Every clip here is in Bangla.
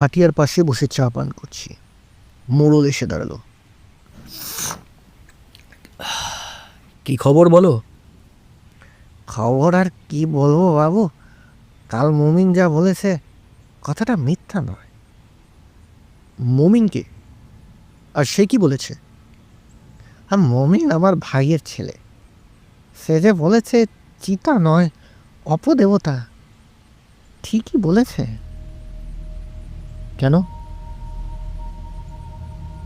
হাটিয়ার পাশে বসে চা পান করছি। মোড়ল এসে দাঁড়ালো। কি খবর বলো? খবর আর কি বলবো বাবু, কাল মমিন যা বলেছে কথাটা মিথ্যা নয়। মমিনকে? আর সে কি বলেছে? আর মমিন আমার ভাইয়ের ছেলে, সে যে বলেছে চিতা নয় অপদেবতা, ঠিকই বলেছে। কেন?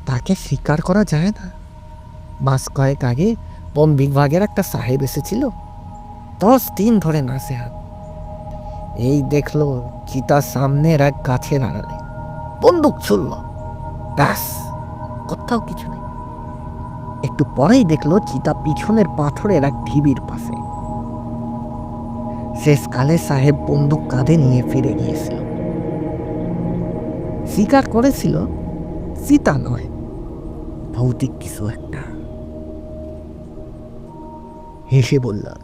তাকে স্বীকার করা যায় না। মাস কয়েক আগে বন বিভাগের একটা সাহেব এসেছিল, 10 দিন ধরে নাচে হাত। এই দেখলো চিতার সামনের এক গাছের আড়ালে বন্দুক ছুড়ল, ব্যাস, কোথাও কিছু নেই। একটু পরেই দেখলো চিতা পিছনের পাথরের এক ঢিবির পাশে। শেষকালে সাহেব বন্দুক কাঁধে নিয়ে ফিরে গিয়েছিল। স্বীকার করেছিল চিতা নয়, ভৌতিক কিছু একটা। হেসে বললাম,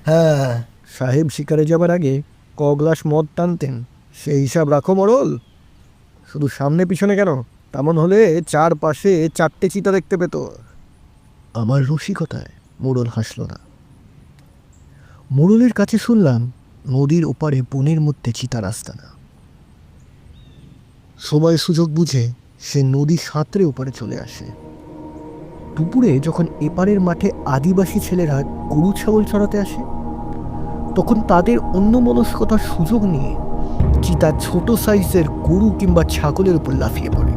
হ্যাঁ, সাহেব শিকারে যাবার আগে ক গ্লাস মদ টানতেন, সেই হিসাব রাখো মোড়ল। শুধু সামনে পিছনে কেন, তেমন হলে চারপাশে 4টে চিতা দেখতে পেত। আমার রসিকতায় মোড়ল হাসল না। মোড়লের কাছে শুনলাম নদীর ওপারে বনের মধ্যে চিতার আস্তানা। সময় সুযোগ বুঝে সে নদী সাঁতরে ওপারে চলে আসে। দুপুরে যখন এপারের মাঠে আদিবাসী ছেলেরা গরু ছাগল চড়াতে আসে, তখন তাদের অন্যমনস্কতার সুযোগ নিয়ে চিতা ছোট সাইজের গরু কিংবা ছাগলের উপর লাফিয়ে পড়ে।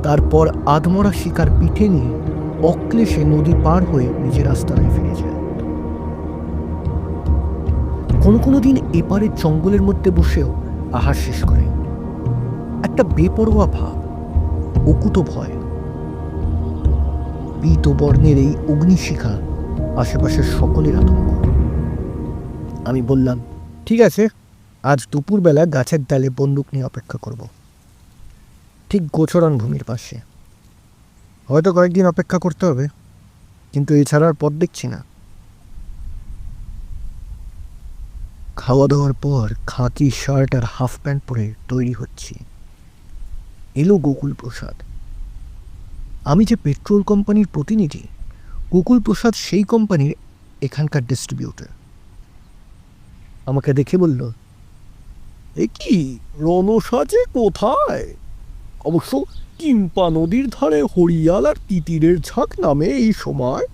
তারপর আধমরা শিকার পিঠে নিয়ে অক্লেশে নদী পার হয়ে নিজের আস্তানায় ফিরে যায়। কোনো কোনো দিন এপারের জঙ্গলের মধ্যে বসেও আহার শেষ করে। একটা বেপরোয়া ভাব, অকুত ভয়। পীত বর্ণের এই অগ্নিশিখা আশেপাশের সকলের আতঙ্ক। আমি বললাম, ঠিক আছে, আজ দুপুরবেলা গাছের ডালে বন্দুক নিয়ে অপেক্ষা করব, ঠিক গোচরণ ভূমির পাশে। হয়তো কয়েকদিন অপেক্ষা করতে হবে, কিন্তু এছাড়া আর পথ দেখছি না। খাওয়া দাওয়ার পর খাঁকি শার্ট আর হাফ প্যান্ট পরে তৈরি হচ্ছি। এলো গোকুল প্রসাদ। আমি যে পেট্রোল কোম্পানির প্রতিনিধি, গোকুল প্রসাদ সেই কোম্পানির এখানকার ডিস্ট্রিবিউটর। আমাকে দেখে বলল, এ কি রণসাজে কোথায়? অবশ্য কিম্পা নদীর ধারে হরিয়াল আর তিতিরের ঝাঁক নামে এই সময়।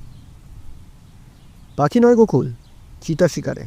পাখি নয় গোকুল, চিতা শিকারে।